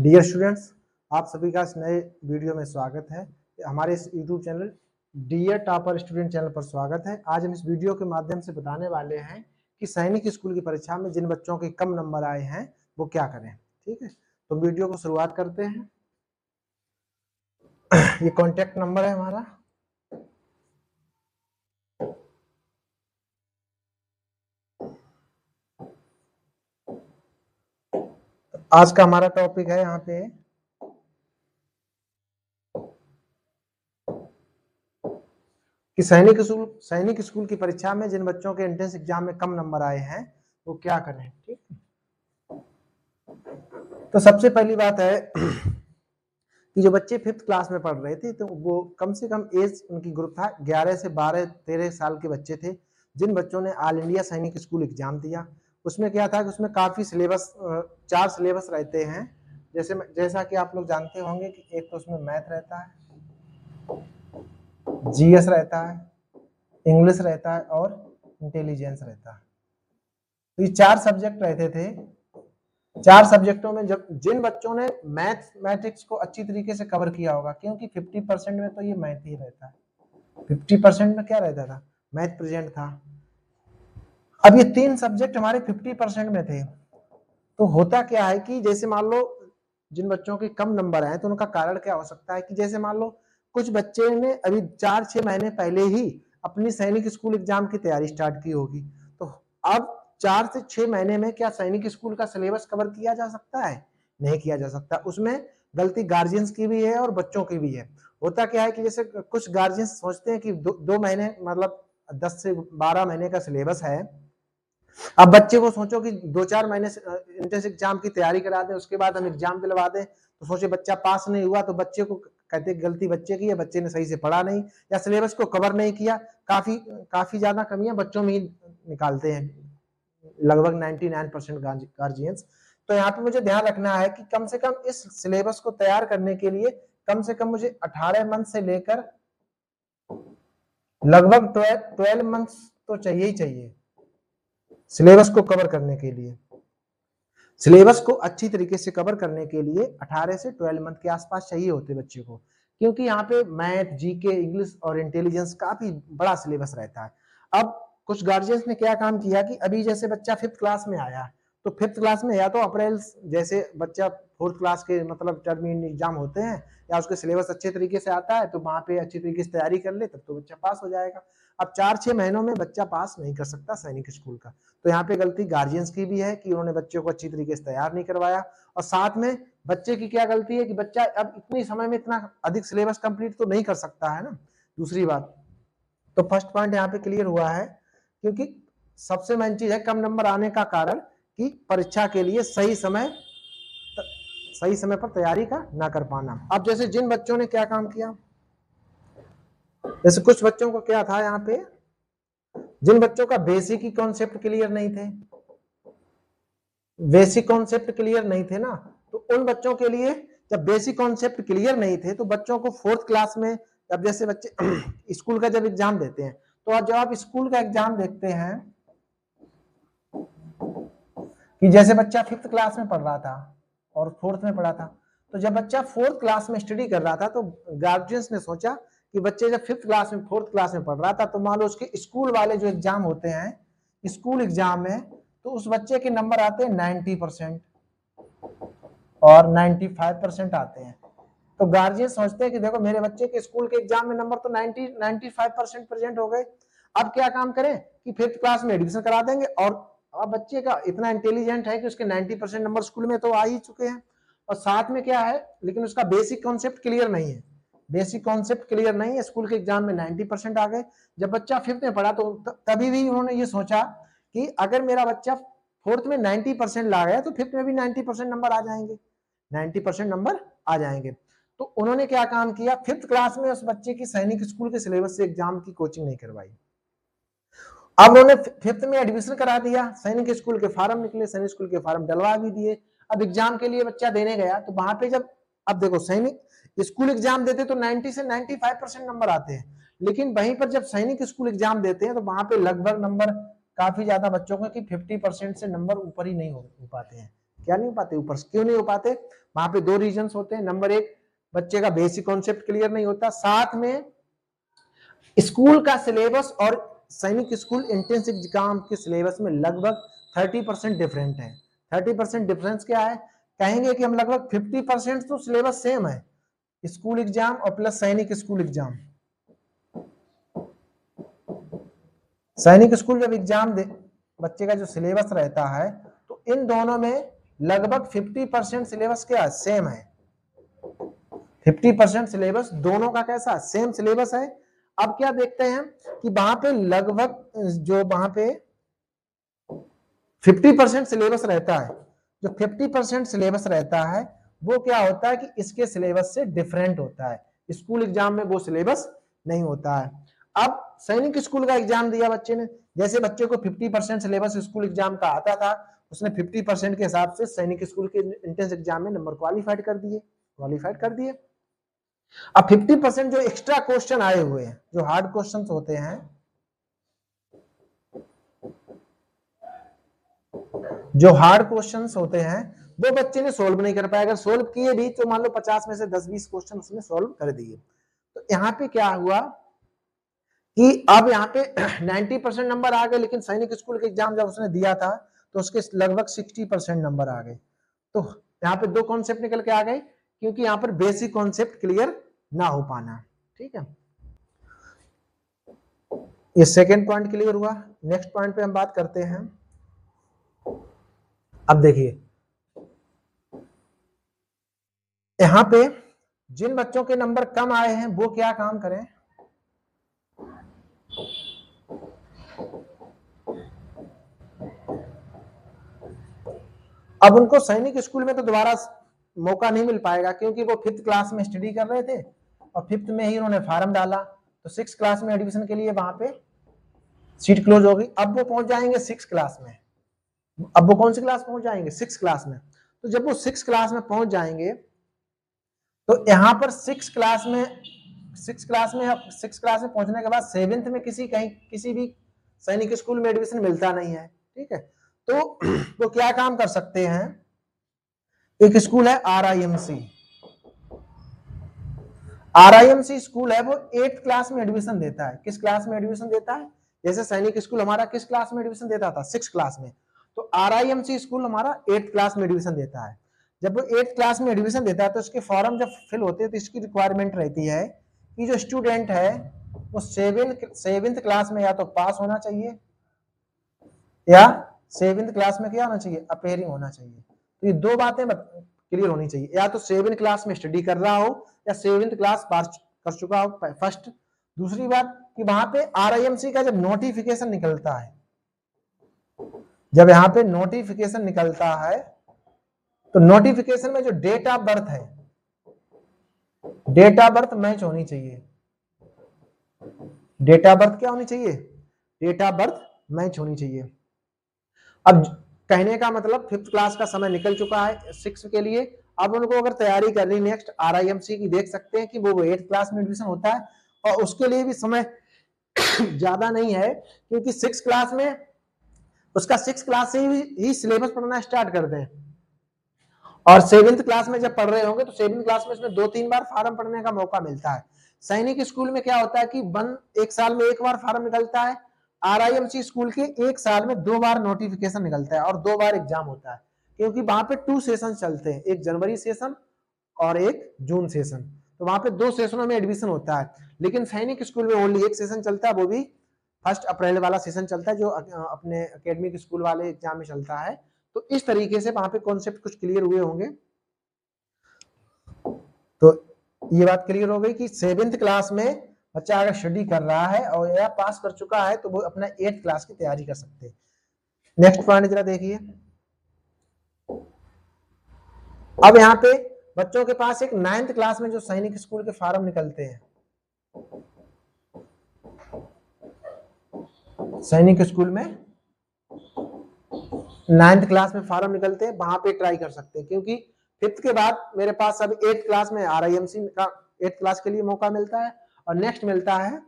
Dear students, आप सभी का इस नए वीडियो में स्वागत है। हमारे इस YouTube channel dear topper student channel पर स्वागत है। आज हम इस वीडियो के माध्यम से बताने वाले हैं कि सैनिक स्कूल की परीक्षा में जिन बच्चों के कम नंबर आए हैं वो क्या करें। ठीक है, तो वीडियो को शुरुआत करते हैं। ये कॉन्टेक्ट नंबर है हमारा। आज का हमारा टॉपिक है यहाँ पे कि सैनिक स्कूल की परीक्षा में जिन बच्चों के एंट्रेंस एग्जाम में कम नंबर आए हैं वो क्या करें। ठीक, तो सबसे पहली बात है कि जो बच्चे 5th क्लास में पढ़ रहे थे तो वो कम से कम एज उनकी ग्रुप था 11 से 12-13 साल के बच्चे थे जिन बच्चों ने ऑल इंडिया सैनिक स्कूल एग्जाम दिया। उसमें क्या था कि उसमें काफी सिलेबस 4 सिलेबस रहते हैं। जैसा कि आप लोग जानते होंगे कि एक तो उसमें मैथ रहता है, जीएस रहता है, इंग्लिश रहता है और इंटेलिजेंस रहता है। तो ये 4 सब्जेक्ट रहते थे। 4 सब्जेक्टों में जब जिन बच्चों ने मैथमेटिक्स को अच्छी तरीके से कवर किया होगा, क्योंकि 50% में तो ये मैथ ही रहता है, 50% में क्या रहता था, मैथ प्रेजेंट था। अब ये 3 सब्जेक्ट हमारे 50% में थे। तो होता क्या है कि जैसे मान लो जिन बच्चों के कम नंबर आए तो उनका कारण क्या हो सकता है कि जैसे मान लो कुछ बच्चे ने अभी 4-6 महीने पहले ही अपनी सैनिक स्कूल एग्जाम की तैयारी स्टार्ट की होगी। तो अब 4 से 6 महीने में क्या सैनिक स्कूल का सिलेबस कवर किया जा सकता है? नहीं किया जा सकता। उसमें गलती गार्जियंस की भी है और बच्चों की भी है। होता क्या है कि जैसे कुछ गार्जियंस सोचते हैं कि 2 महीने मतलब 10 से 12 महीने का सिलेबस है। अब बच्चे को सोचो कि 2-4 महीने से एंट्रेंस एग्जाम की तैयारी करा दें, उसके बाद हम एग्जाम दिलवा दें, तो सोचे बच्चा पास नहीं हुआ तो बच्चे को कहते गलती बच्चे की है, बच्चे ने सही से पढ़ा नहीं या सिलेबस को कवर नहीं किया। काफी ज्यादा कमियां बच्चों में ही निकालते हैं लगभग 99% गार्जियंस। तो यहाँ पे मुझे ध्यान रखना है कि कम से कम इस सिलेबस को तैयार करने के लिए कम से कम मुझे 18 मंथ से लेकर लगभग 12 मंथ्स तो चाहिए ही चाहिए सिलेबस को कवर करने के लिए। सिलेबस को अच्छी तरीके से कवर करने के लिए 18 से 12 मंथ के आसपास चाहिए होते बच्चे को, क्योंकि यहाँ पे मैथ, जीके, इंग्लिश और इंटेलिजेंस काफी बड़ा सिलेबस रहता है। अब कुछ गार्जियंस ने क्या काम किया कि अभी जैसे बच्चा 5th क्लास में आया तो 5th क्लास में या तो अप्रैल जैसे बच्चा 4th क्लास के मतलब टर्म एग्जाम होते हैं या उसके सिलेबस अच्छे तरीके से आता है तो वहां पे अच्छी तरीके से तैयारी कर ले तब तो बच्चा पास हो जाएगा। अब 4-6 महीनों में बच्चा पास नहीं कर सकता सैनिक स्कूल का। तो यहाँ पे गलती गार्जियंस की भी है कि उन्होंने बच्चों को अच्छी तरीके से तैयार नहीं करवाया, और साथ में बच्चे की क्या गलती है कि बच्चा अब इतनी समय में इतना अधिक सिलेबस कंप्लीट तो नहीं कर सकता है ना। दूसरी बात, तो फर्स्ट पॉइंट यहाँ पे क्लियर हुआ है, क्योंकि सबसे मेन चीज है कम नंबर आने का कारण कि परीक्षा के लिए सही समय पर तैयारी का ना कर पाना। अब जैसे जिन बच्चों ने क्या काम किया, जैसे कुछ बच्चों को क्या था यहाँ पे, जिन बच्चों का बेसिक ही कॉन्सेप्ट क्लियर नहीं थे, बेसिक कॉन्सेप्ट क्लियर नहीं थे ना, तो उन बच्चों के लिए जब बेसिक कॉन्सेप्ट क्लियर नहीं थे तो बच्चों को 4th क्लास में जब जैसे बच्चे स्कूल का जब एग्जाम देते हैं तो जब आप स्कूल का एग्जाम देखते हैं कि जैसे बच्चा 5th क्लास में पढ़ रहा था और 4th में पढ़ा था, तो जब बच्चा 4th क्लास में स्टडी कर रहा था तो गार्जियंस ने सोचा कि बच्चे जब 5th क्लास में 4th क्लास में पढ़ रहा था तो मान लो उसके स्कूल वाले जो एग्जाम होते हैं स्कूल एग्जाम में, तो उस बच्चे के नंबर आते हैं 90% और 95% आते हैं। तो गार्जियन सोचते हैं कि देखो मेरे बच्चे के स्कूल के एग्जाम में नंबर तो 95% प्रेजेंट हो गए, अब क्या काम करें कि 5th क्लास में एडमिशन करा देंगे, और अब बच्चे का इतना इंटेलिजेंट है कि उसके 90% नंबर स्कूल में तो आ ही चुके हैं, और साथ में क्या है लेकिन उसका बेसिक कॉन्सेप्ट क्लियर नहीं है, बेसिक कॉन्सेप्ट क्लियर नहीं है, स्कूल के एग्जाम में 90% आ गए। जब बच्चा 5th में पढ़ा तो तभी भी उन्होंने ये सोचा कि अगर मेरा बच्चा 4th में 90% ला गया तो 5th में भी 90% नंबर आ जाएंगे, 90% नंबर आ जाएंगे। तो उन्होंने क्या काम किया, 5th क्लास में उस बच्चे की सैनिक स्कूल के सिलेबस से एग्जाम की कोचिंग नहीं करवाई। अब उन्होंने 5th में एडमिशन करा दिया, सैनिक स्कूल के फॉर्म निकले, सैनिक स्कूल के फॉर्म डलवा भी दिए। अब एग्जाम के लिए बच्चा देने गया तो वहां पे जब अब देखो सैनिक स्कूल एग्जाम देते तो 90 से 95% नंबर आते हैं, लेकिन वहीं पर जब सैनिक स्कूल एग्जाम देते हैं तो वहां पे लगभग नंबर काफी ज्यादा बच्चों के 50% से नंबर ऊपर ही नहीं हो पाते हैं, क्या नहीं हो पाते, ऊपर से क्यों नहीं हो पाते? वहां पे दो रीजंस होते हैं। नंबर एक, बच्चे का बेसिक कॉन्सेप्ट क्लियर नहीं होता, साथ में स्कूल का सिलेबस और सैनिक स्कूल एंट्रेंस एग्जाम के सिलेबस में लगभग 30% डिफरेंट है। 30% डिफरेंस क्या है? कहेंगे कि हम लगभग 50% तो सिलेबस सेम है, स्कूल एग्जाम और प्लस सैनिक स्कूल एग्जाम। सैनिक स्कूल जब एग्जाम दे बच्चे का जो सिलेबस रहता है तो इन दोनों में लगभग 50% सिलेबस क्या सेम है। 50% सिलेबस दोनों का कैसा सेम सिलेबस है। अब क्या देखते हैं कि वहां पे लगभग जो वहां पे 50% सिलेबस रहता है, जो 50% सिलेबस रहता है वो क्या होता है कि इसके सिलेबस से डिफरेंट होता है, स्कूल एग्जाम में वो सिलेबस नहीं होता है। अब सैनिक स्कूल का एग्जाम दिया बच्चे ने, जैसे बच्चे को 50% सिलेबस स्कूल एग्जाम का आता था, उसने 50% के हिसाब से सैनिक स्कूल के एंट्रेंस एग्जाम में नंबर क्वालिफाइड कर दिए। अब 50% जो एक्स्ट्रा क्वेश्चन आए हुए हैं, जो हार्ड क्वेश्चंस होते हैं, जो हार्ड क्वेश्चंस होते हैं वो बच्चे ने सोल्व नहीं कर पाया। अगर सोल्व किए भी तो मान लो 50 में से 10-20 क्वेश्चन उसने सोल्व कर दिए। तो यहाँ पे क्या हुआ कि अब यहाँ पे 90% नंबर आ गए, लेकिन सैनिक स्कूल के एग्जाम जब उसने दिया था तो उसके लगभग 60% नंबर आ गए। तो यहाँ पे दो कॉन्सेप्ट निकल के आ गए, क्योंकि यहाँ पर बेसिक कॉन्सेप्ट क्लियर ना हो पाना। ठीक है, ये सेकेंड पॉइंट क्लियर हुआ। नेक्स्ट पॉइंट पे हम बात करते हैं। अब देखिए यहाँ पे जिन बच्चों के नंबर कम आए हैं वो क्या काम करें। अब उनको सैनिक स्कूल में तो दोबारा मौका नहीं मिल पाएगा, क्योंकि वो 5th क्लास में स्टडी कर रहे थे और 5th में ही उन्होंने फॉर्म डाला, तो 6th क्लास में एडमिशन के लिए वहां पे सीट क्लोज हो गई। अब वो पहुंच जाएंगे 6th क्लास में। अब वो कौन सी क्लास पहुंच जाएंगे? 6th क्लास में। तो जब वो 6th क्लास में पहुंच जाएंगे तो यहाँ पर 6th क्लास में पहुंचने के बाद 7th में किसी भी सैनिक स्कूल में एडमिशन मिलता नहीं है। ठीक है, तो वो क्या काम कर सकते हैं, एक स्कूल है RIMC स्कूल है, वो 8th क्लास में एडमिशन देता है। किस क्लास में एडमिशन देता है? जैसे सैनिक स्कूल हमारा किस क्लास में एडमिशन देता था? 6th क्लास में। तो RIMC स्कूल हमारा 8th क्लास में एडमिशन देता है। जब वो 8th क्लास में एडमिशन देता है तो उसके फॉर्म जब फिल होते हैं तो इसकी रिक्वायरमेंट रहती है कि जो स्टूडेंट है वो 7th क्लास में या तो पास होना चाहिए या 7th क्लास में क्या होना चाहिए? अपेयरिंग होना चाहिए। तो ये दो बातें क्लियर होनी चाहिए, या तो 7th क्लास में स्टडी कर रहा हो या 7th क्लास पास कर चुका हो, फर्स्ट। दूसरी बात कि वहां पे RIMC का जब नोटिफिकेशन निकलता है, जब यहाँ पे नोटिफिकेशन निकलता है तो नोटिफिकेशन में जो डेट ऑफ बर्थ है, डेट ऑफ बर्थ मैच होनी चाहिए। डेट ऑफ बर्थ क्या होनी चाहिए? डेट ऑफ बर्थ मैच होनी चाहिए। अब कहने का मतलब 5th क्लास का समय निकल चुका है 6 के लिए। अब उनको अगर तैयारी करनी नेक्स्ट RIMC की, देख सकते हैं कि वो 8th क्लास में एडमिशन होता है और उसके लिए भी समय ज्यादा नहीं है, क्योंकि 6th क्लास में उसका 6th क्लास से ही सिलेबस पढ़ना स्टार्ट कर दें, और 7th क्लास में जब पढ़ रहे होंगे तो 7th क्लास में इसमें 2-3 बार फॉर्म पढ़ने का मौका मिलता है। सैनिक स्कूल में क्या होता है कि एक साल में एक बार फॉर्म निकलता है, RIMC स्कूल के एक साल में 2 बार नोटिफिकेशन निकलता है और 2 बार एग्जाम होता है, क्योंकि वहां पे 2 सेशन चलते हैं, एक जनवरी सेशन और एक जून सेशन। तो वहां पे 2 सेशनों में एडमिशन होता है। लेकिन सैनिक स्कूल में ओनली एक सेशन चलता है, वो भी 1 अप्रैल वाला सेशन चलता है, जो अपने एकेडमिक स्कूल वाले एग्जाम में चलता है। तो इस तरीके से वहां पे कॉन्सेप्ट कुछ क्लियर हुए होंगे। तो ये बात क्लियर हो गई कि 7th क्लास में बच्चा अगर स्टडी कर रहा है और या पास कर चुका है तो वो अपना 8th क्लास की तैयारी कर सकते हैं। नेक्स्ट पॉइंट जरा देखिए। अब यहाँ पे बच्चों के पास एक 9th क्लास में जो सैनिक स्कूल के फॉर्म निकलते हैं, सैनिक स्कूल में 9th क्लास में फॉर्म निकलते हैं, वहां पे ट्राई कर सकते हैं, क्योंकि 5th के बाद मेरे पास अब 8th क्लास में RIMC का 8th क्लास के लिए मौका मिलता है और नेक्स्ट मिलता है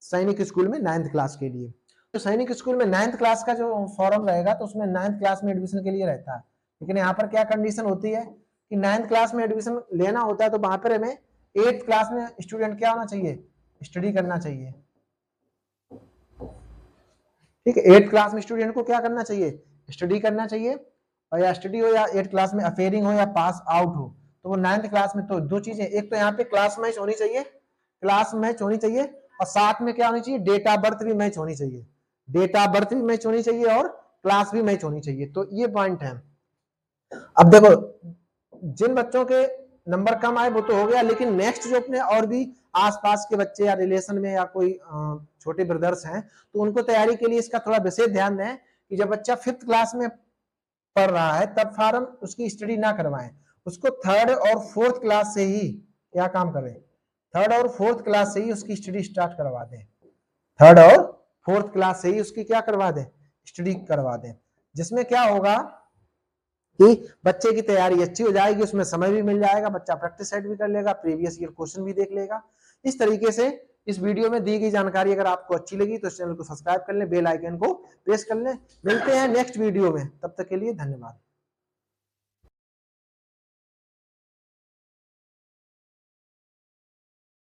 सैनिक स्कूल में 9th क्लास के लिए। तो सैनिक स्कूल में 9th क्लास का जो फॉर्म रहेगा तो उसमें 9th क्लास में एडमिशन के लिए रहता है, लेकिन यहाँ पर क्या कंडीशन होती है कि 9th क्लास में एडमिशन लेना होता है तो वहां पर हमें 8th क्लास में स्टूडेंट क्या होना चाहिए, स्टडी करना चाहिए। ठीक है, 8th क्लास में स्टूडेंट को क्या करना चाहिए, स्टडी करना चाहिए। और या स्टडी हो या 8th क्लास में अफेयरिंग हो या पास आउट हो, तो वो 9th क्लास में तो दो चीजें, एक तो यहाँ पे क्लास मैच होनी चाहिए, क्लास मैच होनी चाहिए, और साथ में क्या होनी चाहिए, डेट ऑफ बर्थ भी मैच होनी चाहिए, डेट ऑफ बर्थ भी मैच होनी चाहिए और क्लास भी मैच होनी चाहिए। तो ये पॉइंट है। अब देखो जिन बच्चों के नंबर कम आए वो तो हो गया, लेकिन नेक्स्ट जो अपने और भी आसपास के बच्चे या रिलेशन में या कोई छोटे ब्रदर्स हैं, तो उनको तैयारी के लिए इसका थोड़ा विशेष ध्यान दें कि जब बच्चा 5th क्लास में पढ़ रहा है तब फॉरम उसकी स्टडी ना करवाएं, उसको 3rd और 4th क्लास से ही क्या काम करें, 3rd और 4th क्लास से ही उसकी स्टडी स्टार्ट करवा दें, 3rd और 4th क्लास से ही उसकी क्या करवा दें, स्टडी करवा दें। जिसमें क्या होगा कि बच्चे की तैयारी अच्छी हो जाएगी, उसमें समय भी मिल जाएगा, बच्चा प्रैक्टिस सेट भी कर लेगा, प्रीवियस ईयर क्वेश्चन भी देख लेगा। इस तरीके से इस वीडियो में दी गई जानकारी अगर आपको अच्छी लगी तो इस चैनल को सब्सक्राइब कर लें, बेल आइकन को प्रेस कर लें। मिलते हैं नेक्स्ट वीडियो में, तब तक के लिए धन्यवाद।